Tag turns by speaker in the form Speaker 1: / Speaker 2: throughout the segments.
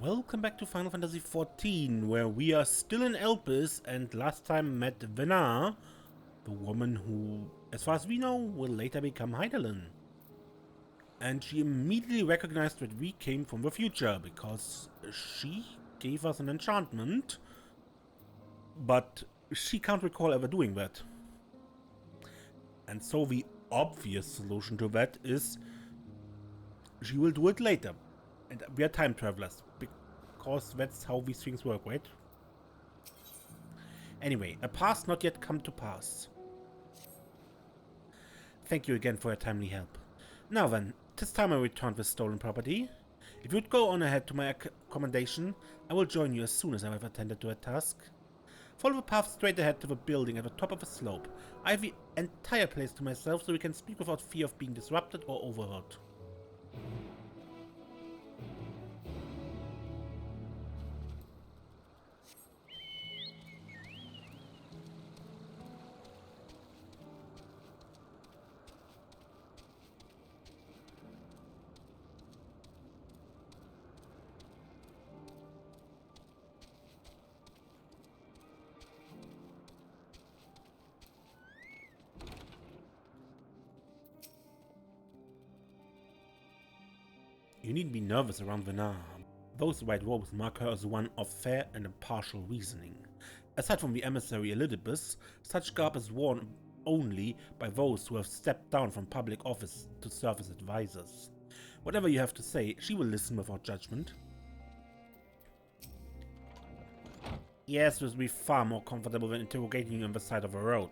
Speaker 1: Welcome back to Final Fantasy XIV, where we are still in Elpis and last time met Venat, the woman who, as far as we know, will later become Heidelin. And she immediately recognized that we came from the future, because she gave us an enchantment, but she can't recall ever doing that. And so the obvious solution to that is she will do it later. And we are time travelers, because that's how these things work, right? Anyway, a past not yet come to pass. Thank you again for your timely help. Now then, 'tis time I returned this stolen property. If you'd go on ahead to my accommodation, I will join you as soon as I have attended to a task. Follow the path straight ahead to the building at the top of the slope. I have the entire place to myself, so we can speak without fear of being disrupted or overheard. You needn't be nervous around Venat. Those white robes mark her as one of fair and impartial reasoning. Aside from the emissary Elidibus, such garb is worn only by those who have stepped down from public office to serve as advisors. Whatever you have to say, she will listen without judgment. Yes, this will be far more comfortable than interrogating you on the side of a road.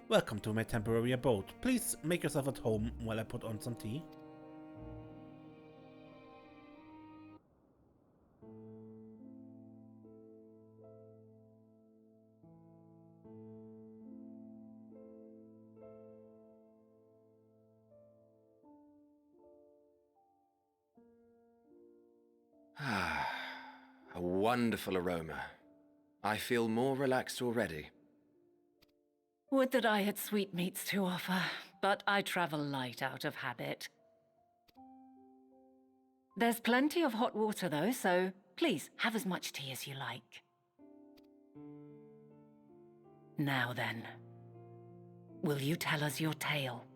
Speaker 1: Welcome to my temporary abode. Please make yourself at home while I put on some tea.
Speaker 2: A wonderful aroma. I feel more relaxed already.
Speaker 3: Would that I had sweetmeats to offer, but I travel light out of habit. There's plenty of hot water though, so please have as much tea as you like. Now then, will you tell us your tale?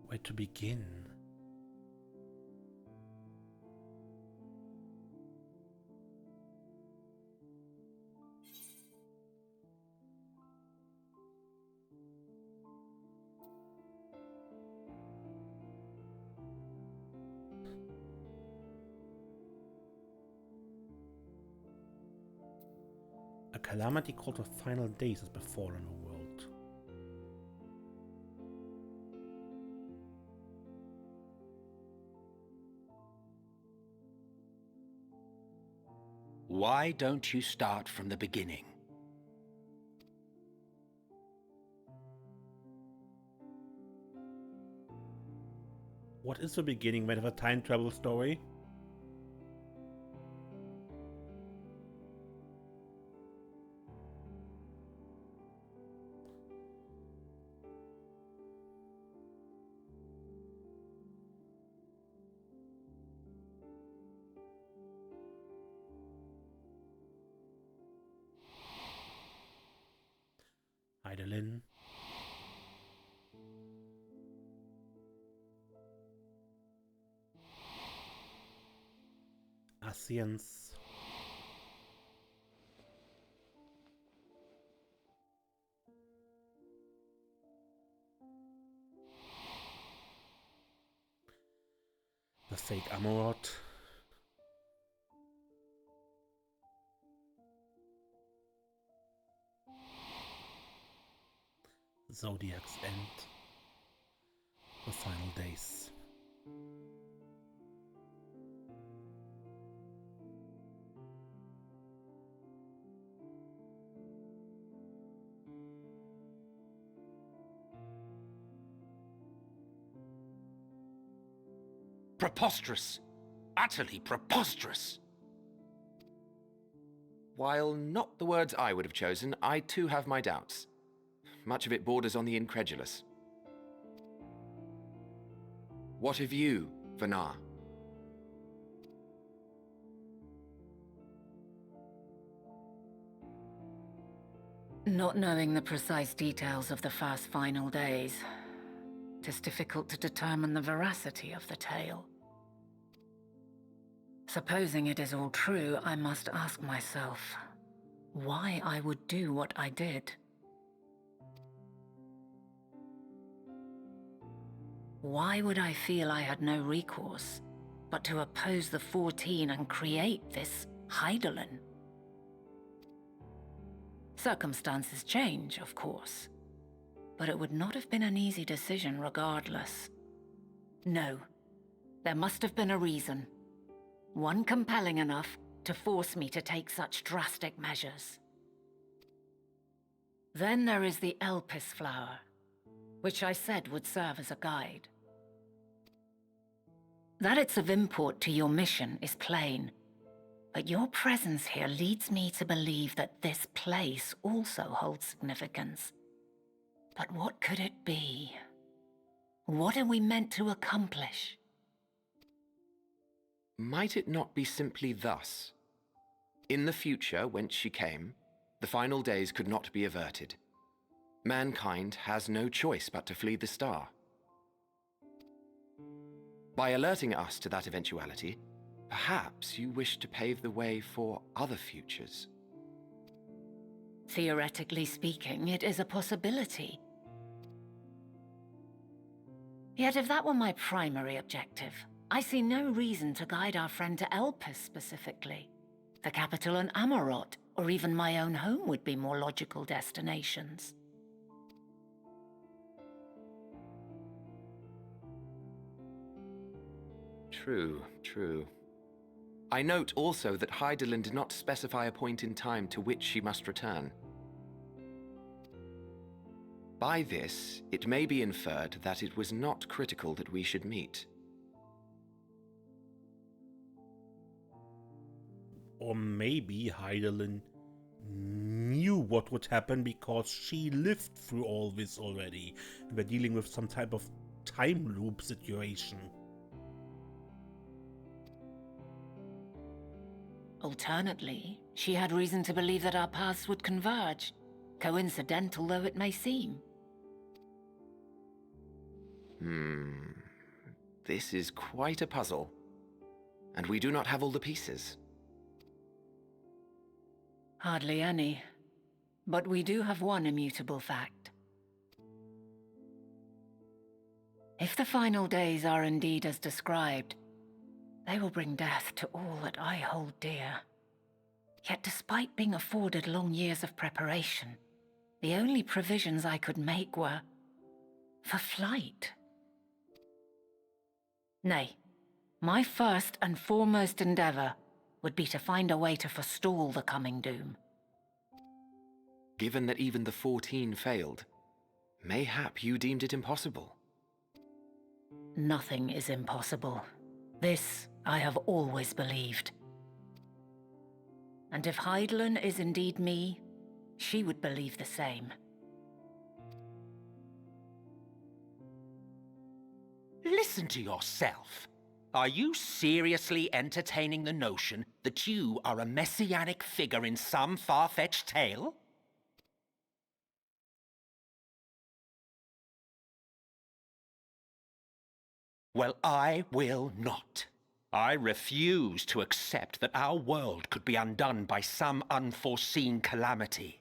Speaker 1: Where to begin? A calamity called the final days has befallen the world.
Speaker 4: Why don't you start from the beginning?
Speaker 1: What is the beginning of a time travel story? Heidelin. Asians. The fake Amorot. Zodiac's End. The final days.
Speaker 4: Preposterous! Utterly preposterous!
Speaker 2: While not the words I would have chosen, I too have my doubts. much of it borders on the incredulous. What of you, Venat?
Speaker 3: Not knowing the precise details of the first final days, it is difficult to determine the veracity of the tale. Supposing it is all true, I must ask myself why I would do what I did. Why would I feel I had no recourse but to oppose the 14 and create this Hydaelyn? Circumstances change, of course, but it would not have been an easy decision regardless. No, there must have been a reason. One compelling enough to force me to take such drastic measures. Then there is the Elpis flower, which I said would serve as a guide. That it's of import to your mission is plain, but your presence here leads me to believe that this place also holds significance. But what could it be? What are we meant to accomplish?
Speaker 2: Might it not be simply thus? In the future, whence she came, the final days could not be averted. Mankind has no choice but to flee the star. By alerting us to that eventuality, perhaps you wish to pave the way for other futures.
Speaker 3: Theoretically speaking, it is a possibility. Yet if that were my primary objective, I see no reason to guide our friend to Elpis specifically. The capital and Amarot, or even my own home would be more logical destinations.
Speaker 2: True. I note also that Hydaelyn did not specify a point in time to which she must return. By this, it may be inferred that it was not critical that we should meet.
Speaker 1: Or maybe Hydaelyn knew what would happen because she lived through all this already. And we're dealing with some type of time loop situation.
Speaker 3: Alternately, she had reason to believe that our paths would converge, coincidental though it may seem.
Speaker 2: This is quite a puzzle, and we do not have all the pieces.
Speaker 3: Hardly any, but we do have one immutable fact. If the final days are indeed as described, they will bring death to all that I hold dear. Yet despite being afforded long years of preparation, the only provisions I could make were for flight. Nay, my first and foremost endeavor would be to find a way to forestall the coming doom.
Speaker 2: Given that even the 14 failed, mayhap you deemed it impossible.
Speaker 3: Nothing is impossible. This I have always believed. And if Hydaelyn is indeed me, she would believe the same.
Speaker 4: Listen to yourself. Are you seriously entertaining the notion that you are a messianic figure in some far-fetched tale? Well, I will not. I refuse to accept that our world could be undone by some unforeseen calamity.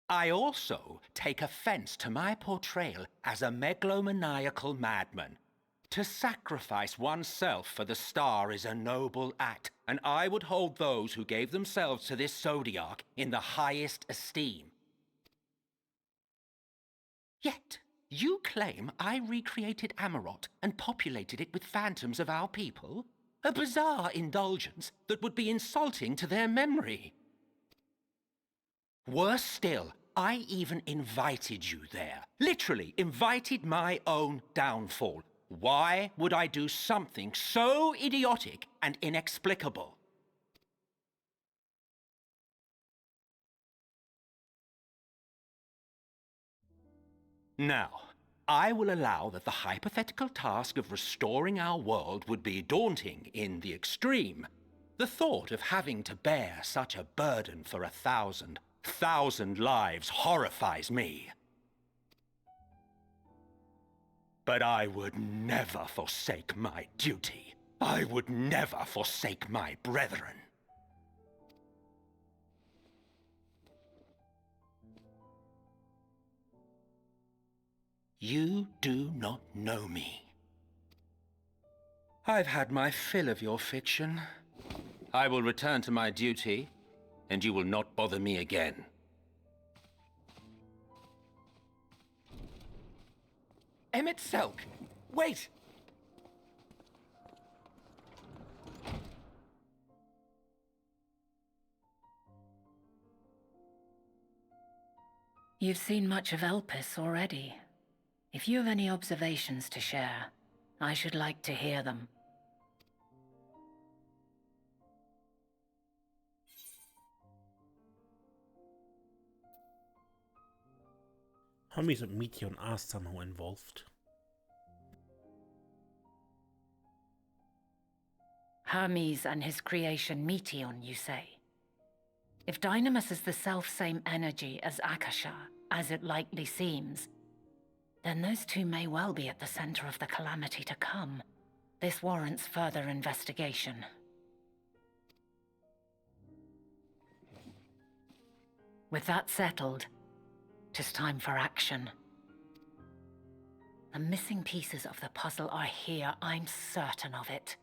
Speaker 4: I also take offense to my portrayal as a megalomaniacal madman. To sacrifice oneself for the star is a noble act, and I would hold those who gave themselves to this zodiac in the highest esteem. Yet, you claim I recreated Amarot and populated it with phantoms of our people? A bizarre indulgence that would be insulting to their memory. Worse still, I even invited you there. Literally invited my own downfall. Why would I do something so idiotic and inexplicable? Now, I will allow that the hypothetical task of restoring our world would be daunting in the extreme. The thought of having to bear such a burden for 1,000 lives horrifies me. But I would never forsake my duty. I would never forsake my brethren. You do not know me. I've had my fill of your fiction. I will return to my duty, and you will not bother me again.
Speaker 2: Emmett Selk, wait!
Speaker 3: You've seen much of Elpis already. If you have any observations to share, I should like to hear them.
Speaker 1: Hermes and Meteon are somehow involved.
Speaker 3: Hermes and his creation Meteon, you say? If Dynamis is the self-same energy as Akasha, as it likely seems, then those two may well be at the center of the calamity to come. This warrants further investigation. With that settled, 'tis time for action. The missing pieces of the puzzle are here, I'm certain of it.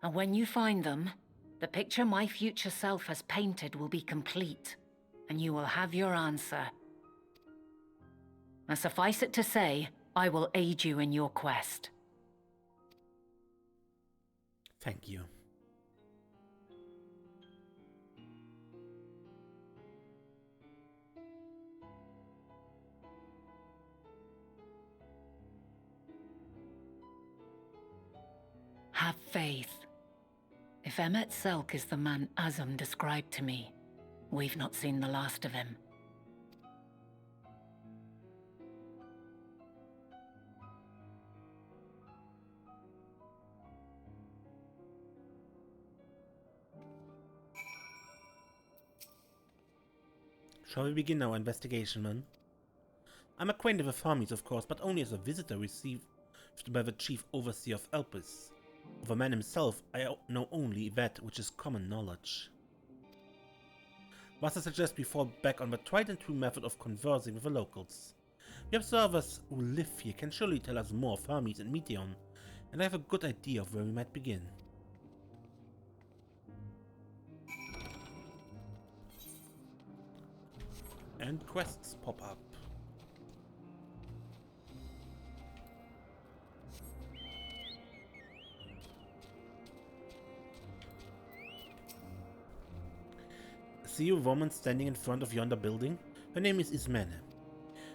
Speaker 3: And when you find them, the picture my future self has painted will be complete, and you will have your answer. And suffice it to say, I will aid you in your quest.
Speaker 1: Thank you.
Speaker 3: Have faith. If Emmett Selk is the man Azum described to me, we've not seen the last of him.
Speaker 1: Shall we begin our investigation, man? I'm acquainted with Hermes, of course, but only as a visitor received by the chief overseer of Elpis. Of the man himself, I know only that which is common knowledge. Thus I suggest we fall back on the tried and true method of conversing with the locals. The observers who live here can surely tell us more of Hermes and Meteon, and I have a good idea of where we might begin. And quests pop up. See a woman standing in front of yonder building? Her name is Ismene.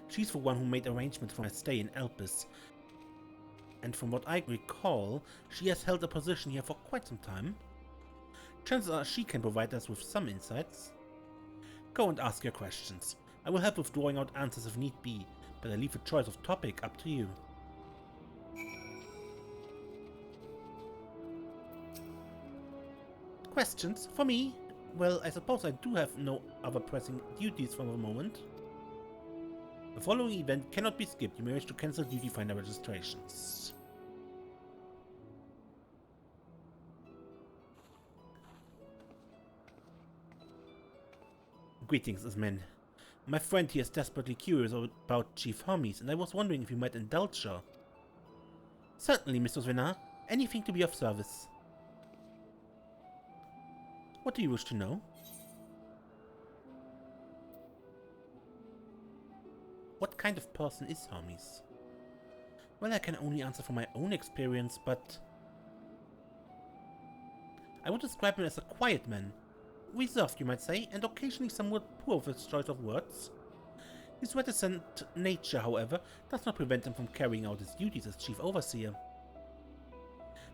Speaker 1: She's the one who made arrangements for my stay in Elpis, and from what I recall, she has held a position here for quite some time. Chances are she can provide us with some insights. Go and ask your questions. I will help with drawing out answers if need be, but I leave the choice of topic up to you. Questions? For me? Well, I suppose I do have no other pressing duties for the moment. The following event cannot be skipped. You may wish to cancel duty finder registrations. Greetings, Ismen. My friend here is desperately curious about Chief Hermes, and I was wondering if you might indulge her. Certainly, Mr. Venat. Anything to be of service. What do you wish to know? What kind of person is Hermes? Well, I can only answer from my own experience, but I would describe him as a quiet man. Reserved, you might say, and occasionally somewhat poor with his choice of words. His reticent nature, however, does not prevent him from carrying out his duties as chief overseer.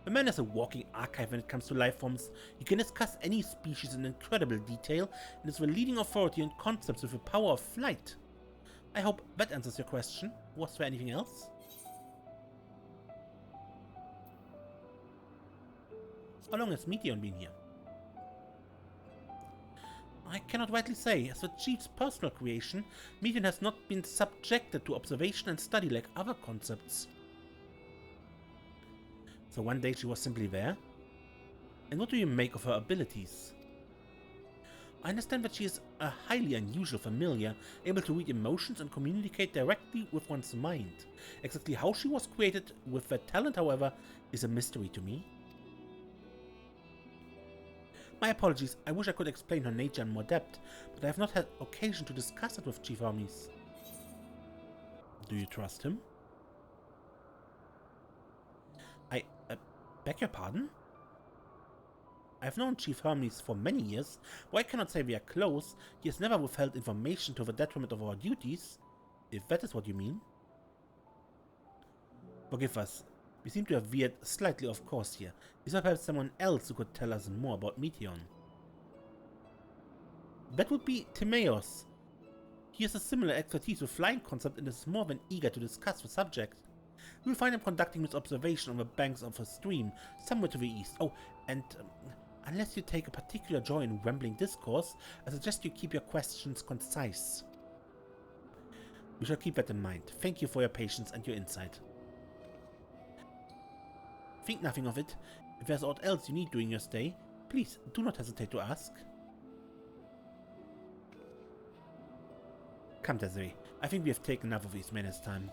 Speaker 1: The man is a walking archive when it comes to life forms. He can discuss any species in incredible detail and is the leading authority on concepts with the power of flight. I hope that answers your question. Was there anything else? How long has Meteon been here? I cannot rightly say. As the chief's personal creation, Meteon has not been subjected to observation and study like other concepts. So one day she was simply there? And what do you make of her abilities? I understand that she is a highly unusual familiar, able to read emotions and communicate directly with one's mind. Exactly how she was created with that talent, however, is a mystery to me. My apologies, I wish I could explain her nature in more depth, but I have not had occasion to discuss it with Chief Hermes. Do you trust him? I beg your pardon? I have known Chief Hermes for many years, though I cannot say we are close. He has never withheld information to the detriment of our duties, if that is what you mean. Forgive us, we seem to have veered slightly off course here. Is there perhaps someone else who could tell us more about Meteon? That would be Timaeus. He has a similar expertise with flying concept and is more than eager to discuss the subject. You will find him conducting his observation on the banks of a stream, somewhere to the east. Oh, and unless you take a particular joy in rambling discourse, I suggest you keep your questions concise. We shall keep that in mind. Thank you for your patience and your insight. Think nothing of it. If there's aught else you need during your stay, please do not hesitate to ask. Come, Desiree. I think we have taken enough of these minutes' time.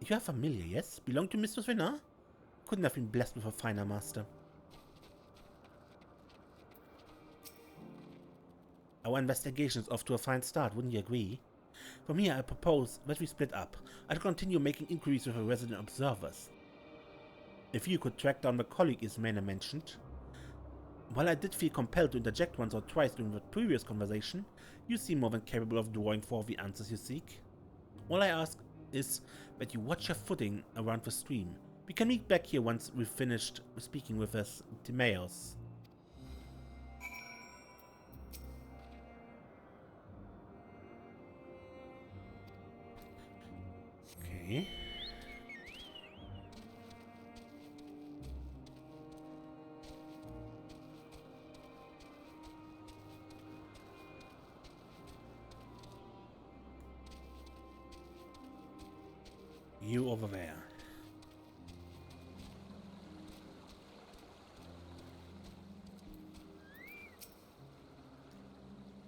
Speaker 1: You are familiar, yes? Belong to Mistress Venat? Couldn't have been blessed with a finer master. Our investigation is off to a fine start, wouldn't you agree? From here, I propose that we split up. I'll continue making inquiries with the resident observers. If you could track down the colleague Ismena mentioned. While I did feel compelled to interject once or twice during the previous conversation, you seem more than capable of drawing forth the answers you seek. All I ask is that you watch your footing around the stream. We can meet back here once we've finished speaking with us, Timaeus. Okay. You over there.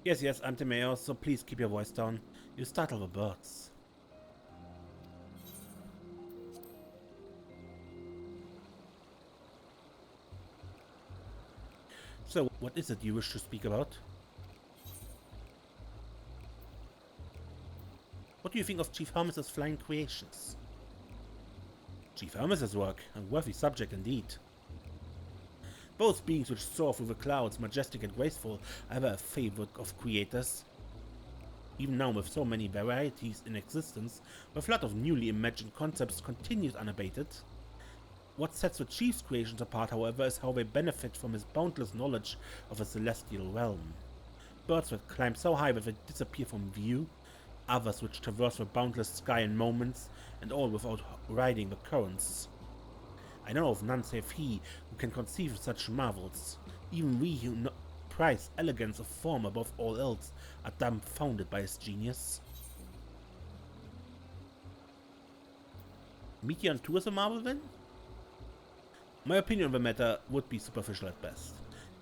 Speaker 1: Yes, I'm Timaeus, so please keep your voice down. You startle the birds. So, what is it you wish to speak about? What do you think of Chief Hermes' flying creations? Chief Hermes' work, a worthy subject indeed. Both beings which soar through the clouds, majestic and graceful, are ever a favorite of creators. Even now, with so many varieties in existence, the flood of newly imagined concepts continues unabated. What sets the Chief's creations apart, however, is how they benefit from his boundless knowledge of the celestial realm. Birds that climb so high that they disappear from view, others which traverse the boundless sky in moments, and all without riding the currents. I know of none save he who can conceive of such marvels. Even we who prize elegance of form above all else are dumbfounded by his genius. Meteon too is a marvel then? My opinion on the matter would be superficial at best.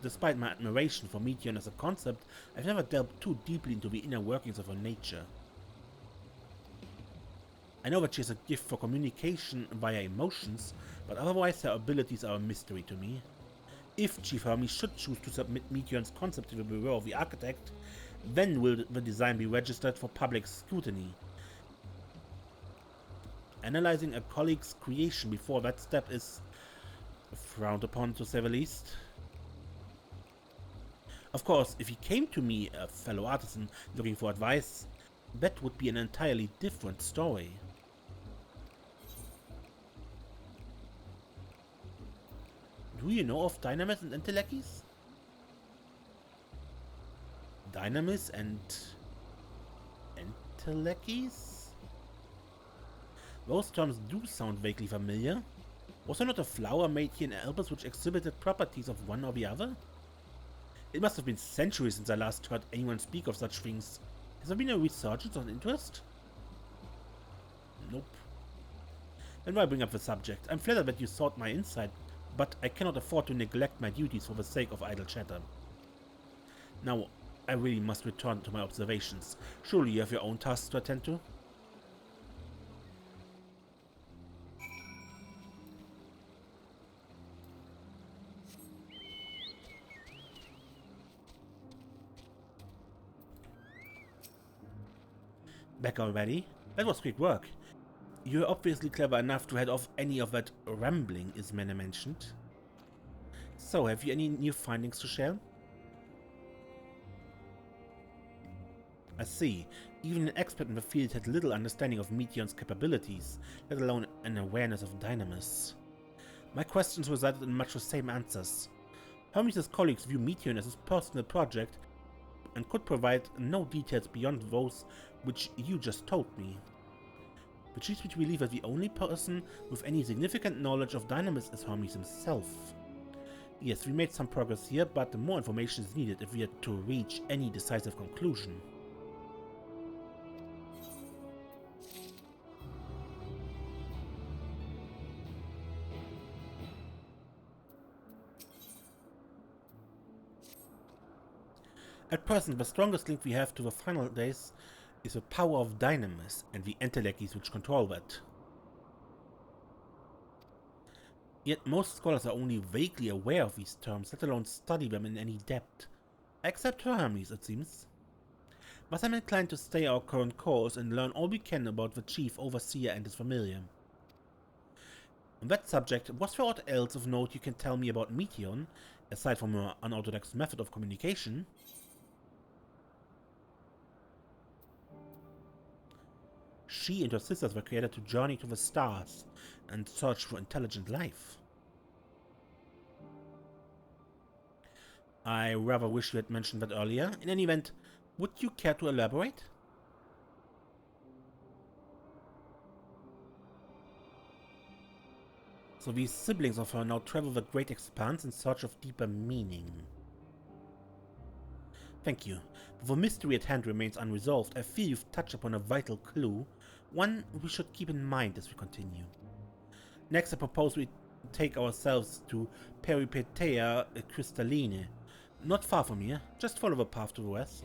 Speaker 1: Despite my admiration for Meteon as a concept, I've never delved too deeply into the inner workings of her nature. I know that she has a gift for communication via emotions, but otherwise her abilities are a mystery to me. If Chief Hermes should choose to submit Meteon's concept to the Bureau of the Architect, then will the design be registered for public scrutiny. Analyzing a colleague's creation before that step is frowned upon, to say the least. Of course, if he came to me, a fellow artisan, looking for advice, that would be an entirely different story. Do you know of Dynamis and Entelekis? Dynamis and Entelekis? Those terms do sound vaguely familiar. Was there not a flower made here in Elpis which exhibited properties of one or the other? It must have been centuries since I last heard anyone speak of such things. Has there been a resurgence of interest? Nope. Then why bring up the subject? I'm flattered that you sought my insight, but I cannot afford to neglect my duties for the sake of idle chatter. Now, I really must return to my observations. Surely you have your own tasks to attend to? Back already? That was quick work. You're obviously clever enough to head off any of that rambling Ismene mentioned. So, have you any new findings to share? I see. Even an expert in the field had little understanding of Meteion's capabilities, let alone an awareness of Dynamis. My questions resulted in much the same answers. Hermes' colleagues view Meteion as his personal project and could provide no details beyond those which you just told me. Which leads me to believe that the only person with any significant knowledge of Dynamis is Hermes himself. Yes, we made some progress here, but more information is needed if we are to reach any decisive conclusion. At present, the strongest link we have to the final days is the power of Dynamis and the Entelekis which control that. Yet most scholars are only vaguely aware of these terms, let alone study them in any depth. Except Hermes, it seems. But I'm inclined to stay our current course and learn all we can about the Chief Overseer and his familiar. On that subject, was there aught else of note you can tell me about Meteion, aside from her unorthodox method of communication? She and her sisters were created to journey to the stars and search for intelligent life. I rather wish you had mentioned that earlier. In any event, would you care to elaborate? So these siblings of her now travel the great expanse in search of deeper meaning. Thank you. Though the mystery at hand remains unresolved, I feel you've touched upon a vital clue, one we should keep in mind as we continue. Next, I propose we take ourselves to Peripetea Crystalline. Not far from here, just follow the path to the west.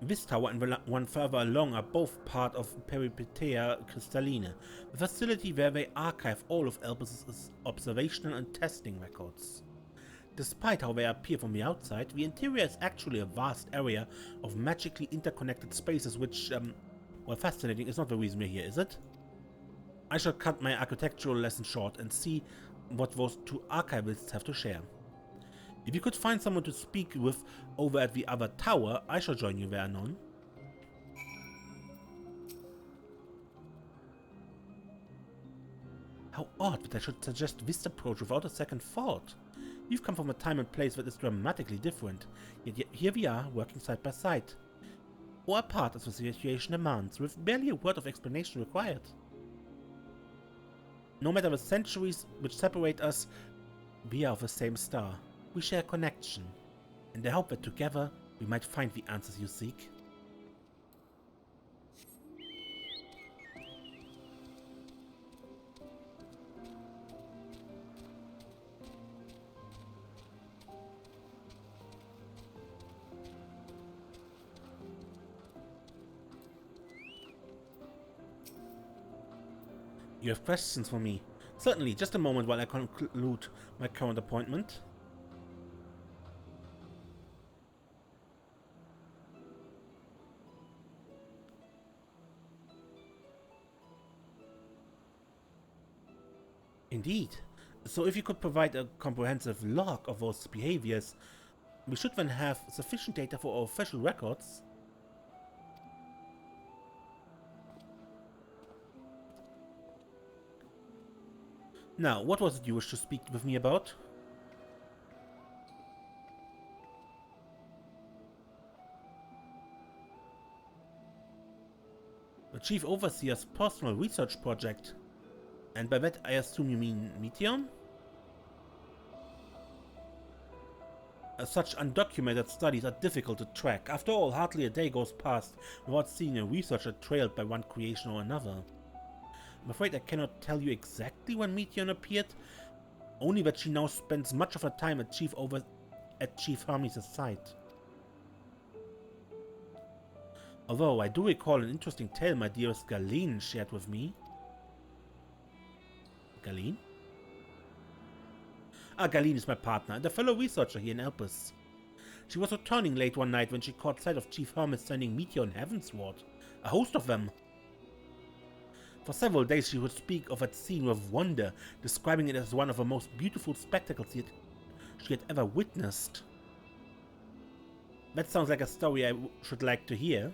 Speaker 1: This tower and the one further along are both part of Peripetea Crystalline, the facility where they archive all of Elpis' observational and testing records. Despite how they appear from the outside, the interior is actually a vast area of magically interconnected spaces which, well, fascinating is not the reason we're here, is it? I shall cut my architectural lesson short and see what those two archivists have to share. If you could find someone to speak with over at the other tower, I shall join you there anon. How odd that I should suggest this approach without a second thought. You've come from a time and place that is dramatically different, yet here we are, working side by side. Or apart as the situation demands, with barely a word of explanation required. No matter the centuries which separate us, we are of the same star. We share a connection, and I hope that together we might find the answers you seek. You have questions for me? Certainly, just a moment while I conclude my current appointment. Indeed. So if you could provide a comprehensive log of those behaviors, we should then have sufficient data for our official records. Now, what was it you wished to speak with me about? The Chief Overseer's personal research project. And by that I assume you mean Meteon? Such undocumented studies are difficult to track. After all, hardly a day goes past without seeing a researcher trailed by one creation or another. I'm afraid I cannot tell you exactly when Meteon appeared, only that she now spends much of her time at Chief Hermes' side. Although I do recall an interesting tale my dearest Galeen shared with me. Galeen? Galeen is my partner and a fellow researcher here in Elpis. She was returning late one night when she caught sight of Chief Hermes sending Meteon heavensward. A host of them. For several days she would speak of that scene with wonder, describing it as one of the most beautiful spectacles she had ever witnessed. That sounds like a story I should like to hear.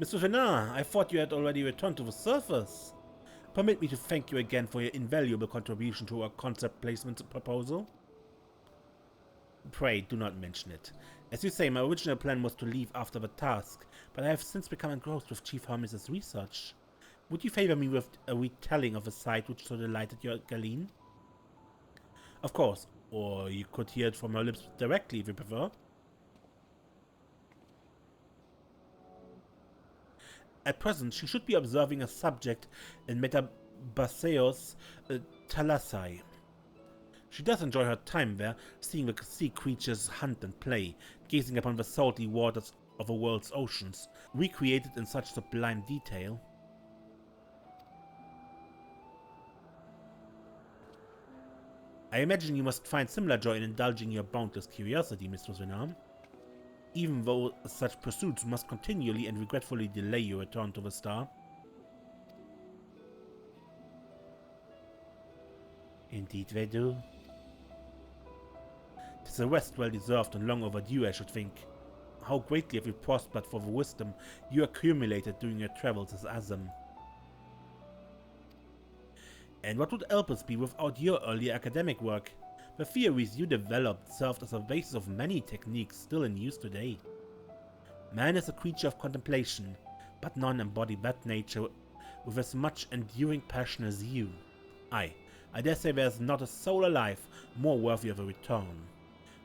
Speaker 1: Mr. Venat, I thought you had already returned to the surface. Permit me to thank you again for your invaluable contribution to our concept placement proposal. Pray, do not mention it. As you say, my original plan was to leave after the task, but I have since become engrossed with Chief Hermes' research. Would you favor me with a retelling of the sight which so delighted your Galeen? Of course, or you could hear it from her lips directly if you prefer. At present, she should be observing a subject in Metabaseos Thalassai. She does enjoy her time there, seeing the sea creatures hunt and play, gazing upon the salty waters of the world's oceans, recreated in such sublime detail. I imagine you must find similar joy in indulging your boundless curiosity, Mistress Venat. Even though such pursuits must continually and regretfully delay your return to the star. Indeed they do. 'Tis a rest well deserved and long overdue, I should think. How greatly have you prospered for the wisdom you accumulated during your travels as Azam. And what would Elpis be without your earlier academic work? The theories you developed served as a basis of many techniques still in use today. Man is a creature of contemplation, but none embody that nature with as much enduring passion as you. I dare say there is not a soul alive more worthy of a return.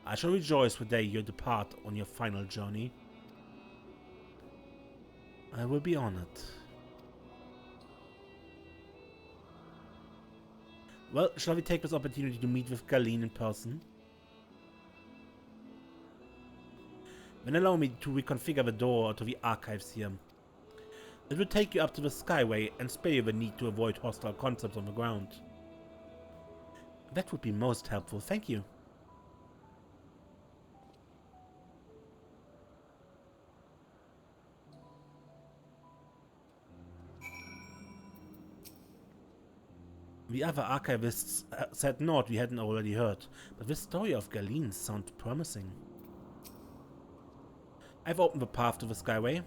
Speaker 1: I shall rejoice the day you depart on your final journey. I will be honored. Well, shall we take this opportunity to meet with Galeen in person? Then allow me to reconfigure the door to the archives here. It will take you up to the Skyway and spare you the need to avoid hostile concepts on the ground. That would be most helpful, thank you. The other archivists said naught we hadn't already heard, but this story of Galeen sounds promising. I've opened the path to the Skyway.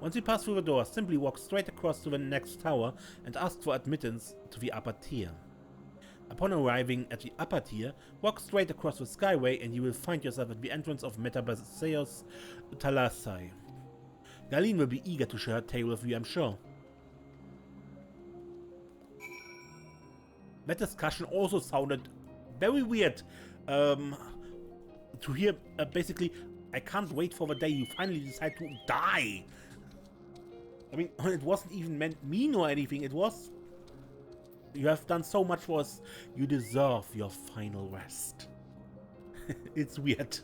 Speaker 1: Once you pass through the door, simply walk straight across to the next tower and ask for admittance to the upper tier. Upon arriving at the upper tier, walk straight across the Skyway and you will find yourself at the entrance of Metabaseos Thalassai. Galeen will be eager to share her tale with you, I'm sure. That discussion also sounded very weird. To hear, basically, I can't wait for the day you finally decide to die. I mean, it wasn't even meant mean or anything. It was, you have done so much for us. You deserve your final rest. It's weird.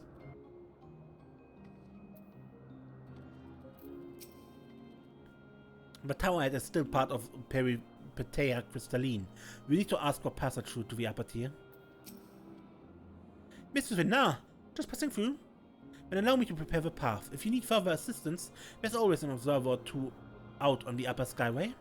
Speaker 1: The towerhead is still part of Peripetea Crystalline. We need to ask for passage through to the upper tier. Mr. Venat, just passing through. Then allow me to prepare the path. If you need further assistance, there's always an observer or two out on the upper skyway.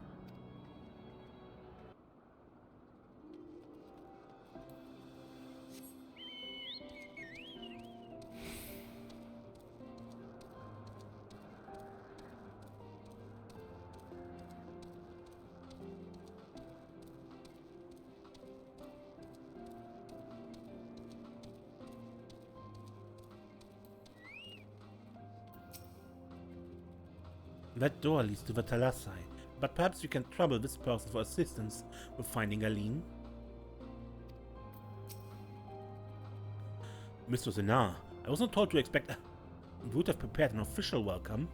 Speaker 1: That door leads to the Talasai, but perhaps we can trouble this person for assistance with finding Aline. Mr. Zenar, I wasn't told to expect... We would have prepared an official welcome.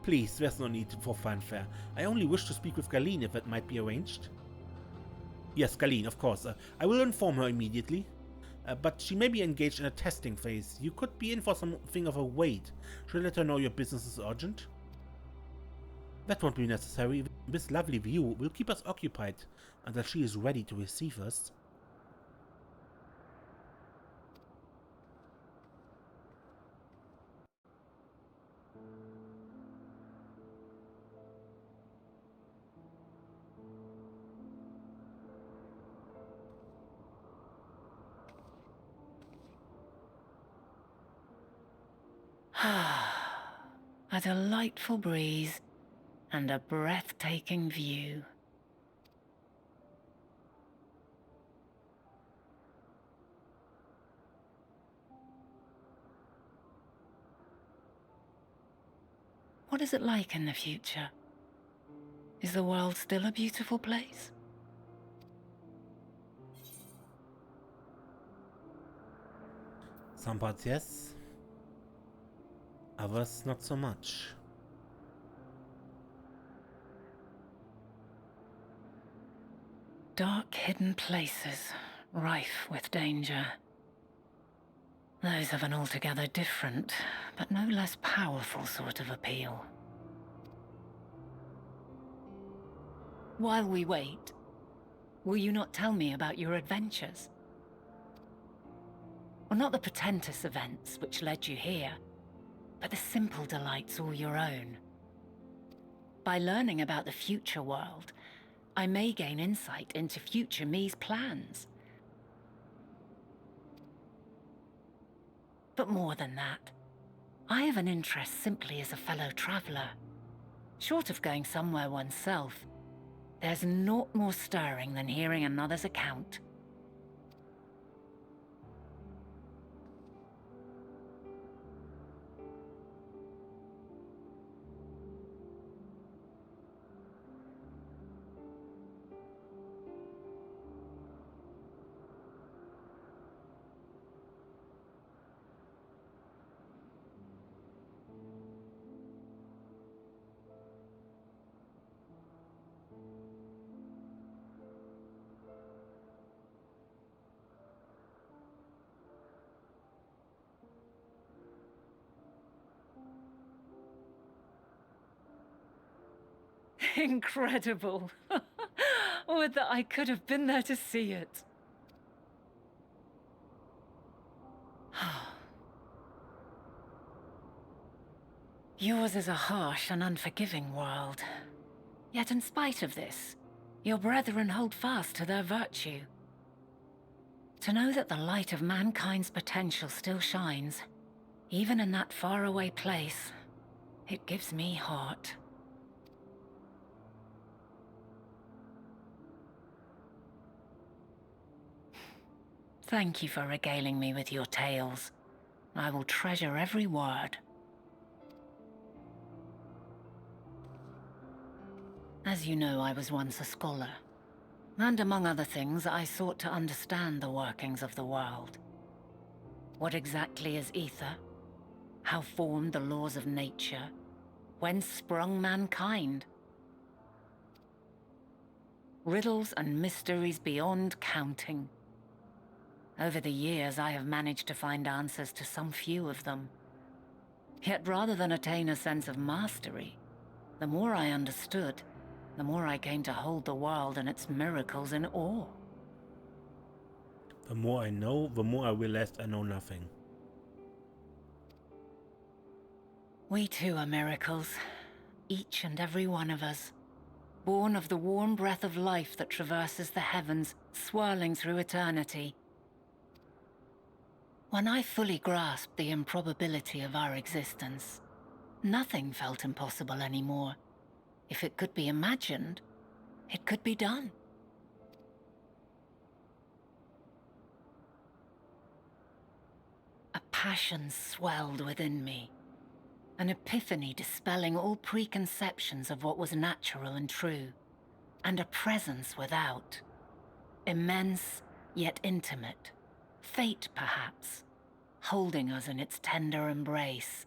Speaker 1: Please, there's no need for fanfare. I only wish to speak with Galeen if that might be arranged. Yes, Galeen, of course. I will inform her immediately. But she may be engaged in a testing phase. You could be in for something of a wait. Should I let her know your business is urgent? That won't be necessary. This lovely view will keep us occupied until she is ready to receive us.
Speaker 3: A delightful breeze and a breathtaking view. What is it like in the future? Is the world still a beautiful place?
Speaker 1: Some parts yes, others not so much.
Speaker 3: Dark hidden places, rife with danger. Those have an altogether different, but no less powerful sort of appeal. While we wait, will you not tell me about your adventures? Well, not the portentous events which led you here, but the simple delights all your own. By learning about the future world, I may gain insight into future me's plans. But more than that, I have an interest simply as a fellow traveler. Short of going somewhere oneself, there's naught more stirring than hearing another's account. Incredible. Would that I could have been there to see it. Yours is a harsh and unforgiving world. Yet in spite of this, your brethren hold fast to their virtue. To know that the light of mankind's potential still shines, even in that faraway place, it gives me heart. Thank you for regaling me with your tales. I will treasure every word. As you know, I was once a scholar. And among other things, I sought to understand the workings of the world. What exactly is ether? How formed the laws of nature? Whence sprung mankind? Riddles and mysteries beyond counting. Over the years, I have managed to find answers to some few of them. Yet rather than attain a sense of mastery, the more I understood, the more I came to hold the world and its miracles in awe.
Speaker 1: The more I know, the more I realized I know nothing.
Speaker 3: We too are miracles, each and every one of us, born of the warm breath of life that traverses the heavens, swirling through eternity. When I fully grasped the improbability of our existence, nothing felt impossible anymore. If it could be imagined, it could be done. A passion swelled within me, an epiphany dispelling all preconceptions of what was natural and true, and a presence without, immense yet intimate, fate perhaps, holding us in its tender embrace.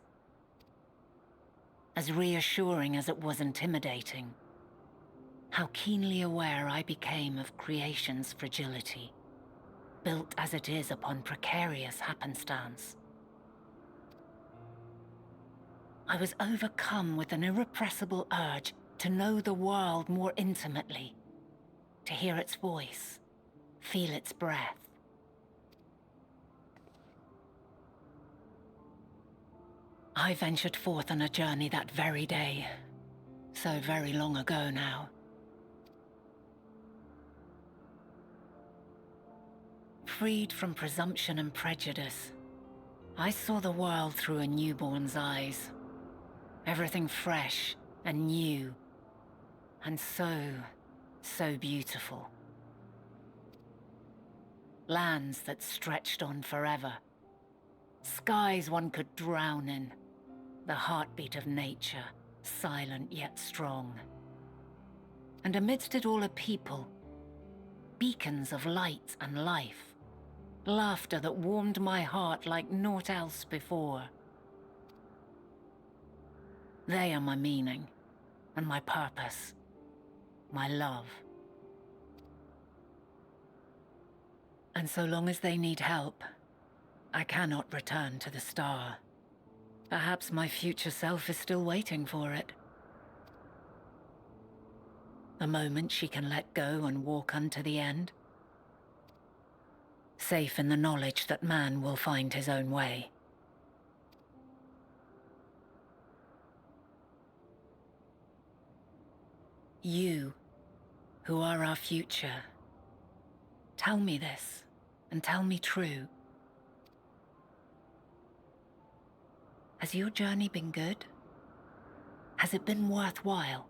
Speaker 3: As reassuring as it was intimidating, how keenly aware I became of creation's fragility, built as it is upon precarious happenstance. I was overcome with an irrepressible urge to know the world more intimately, to hear its voice, feel its breath. I ventured forth on a journey that very day, so very long ago now. Freed from presumption and prejudice, I saw the world through a newborn's eyes. Everything fresh and new, and so beautiful. Lands that stretched on forever. Skies one could drown in. The heartbeat of nature, silent yet strong. And amidst it all a people, beacons of light and life. Laughter that warmed my heart like naught else before. They are my meaning, and my purpose, my love. And so long as they need help, I cannot return to the star. Perhaps my future self is still waiting for it. The moment she can let go and walk unto the end. Safe in the knowledge that man will find his own way. You, who are our future, tell me this, and tell me true. Has your journey been good? Has it been worthwhile?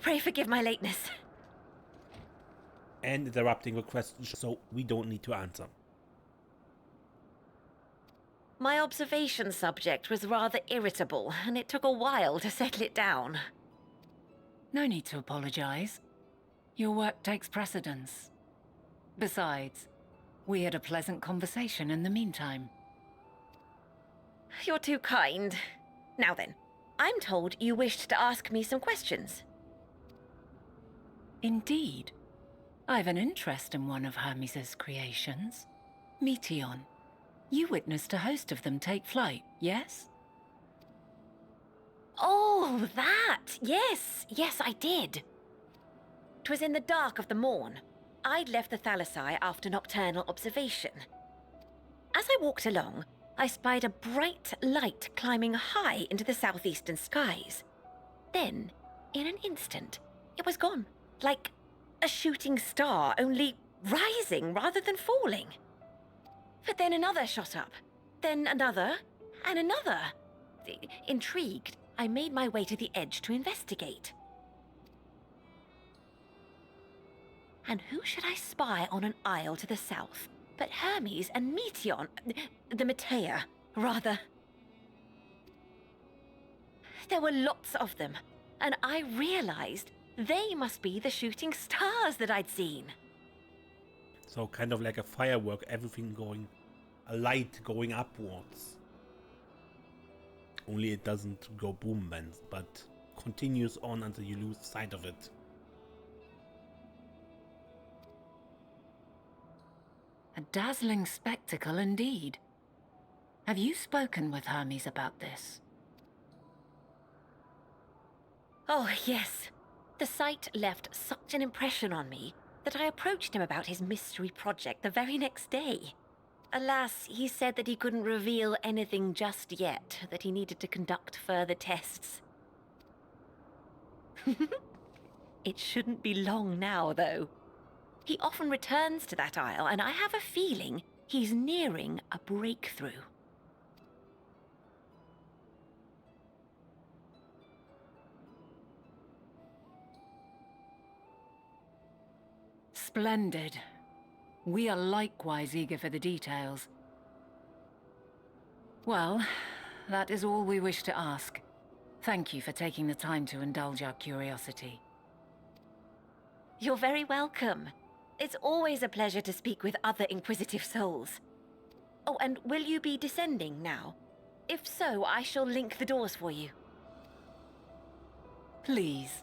Speaker 5: Pray forgive my lateness.
Speaker 1: And interrupting the question, so we don't need to answer.
Speaker 5: My observation subject was rather irritable, and it took a while to settle it down.
Speaker 3: No need to apologize. Your work takes precedence. Besides, we had a pleasant conversation in the meantime.
Speaker 5: You're too kind. Now then, I'm told you wished to ask me some questions.
Speaker 3: Indeed. I've an interest in one of Hermes' creations. Meteon. You witnessed a host of them take flight, yes?
Speaker 5: Oh, that! Yes, I did. 'Twas in the dark of the morn. I'd left the Thalassai after nocturnal observation. As I walked along, I spied a bright light climbing high into the southeastern skies. Then, in an instant, it was gone. Like a shooting star, only rising rather than falling. But then another shot up, then another, and another. Intrigued, I made my way to the edge to investigate. And who should I spy on an isle to the south but Hermes and Meteon, the Metea, rather. There were lots of them, and I realized they must be the shooting stars that I'd seen.
Speaker 1: So kind of like a firework, everything going a light going upwards. Only it doesn't go boom then, but continues on until you lose sight of it.
Speaker 3: A dazzling spectacle indeed. Have you spoken with Hermes about this?
Speaker 5: Oh, yes. The sight left such an impression on me that I approached him about his mystery project the very next day. Alas, he said that he couldn't reveal anything just yet, that he needed to conduct further tests. It shouldn't be long now, though. He often returns to that isle, and I have a feeling he's nearing a breakthrough.
Speaker 3: Splendid. We are likewise eager for the details. Well, that is all we wish to ask. Thank you for taking the time to indulge our curiosity.
Speaker 5: You're very welcome. It's always a pleasure to speak with other inquisitive souls. Oh, and will you be descending now? If so, I shall link the doors for you.
Speaker 3: Please.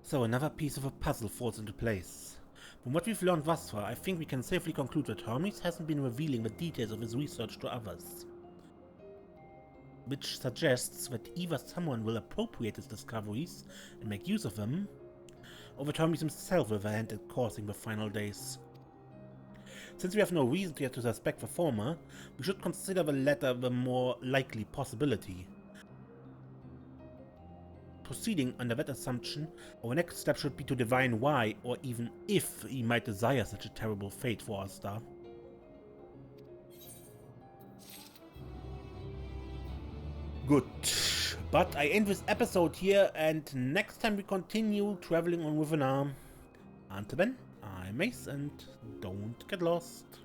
Speaker 1: So another piece of a puzzle falls into place. From what we've learned thus far, I think we can safely conclude that Hermes hasn't been revealing the details of his research to others. Which suggests that either someone will appropriate his discoveries and make use of them, or that Hermes himself will have a hand in causing the final days. Since we have no reason yet to suspect the former, we should consider the latter the more likely possibility. Proceeding under that assumption, our next step should be to divine why, or even if, he might desire such a terrible fate for our star. Good. But I end this episode here, and next time we continue traveling on with Venat. Until then, I'm Mace, and don't get lost.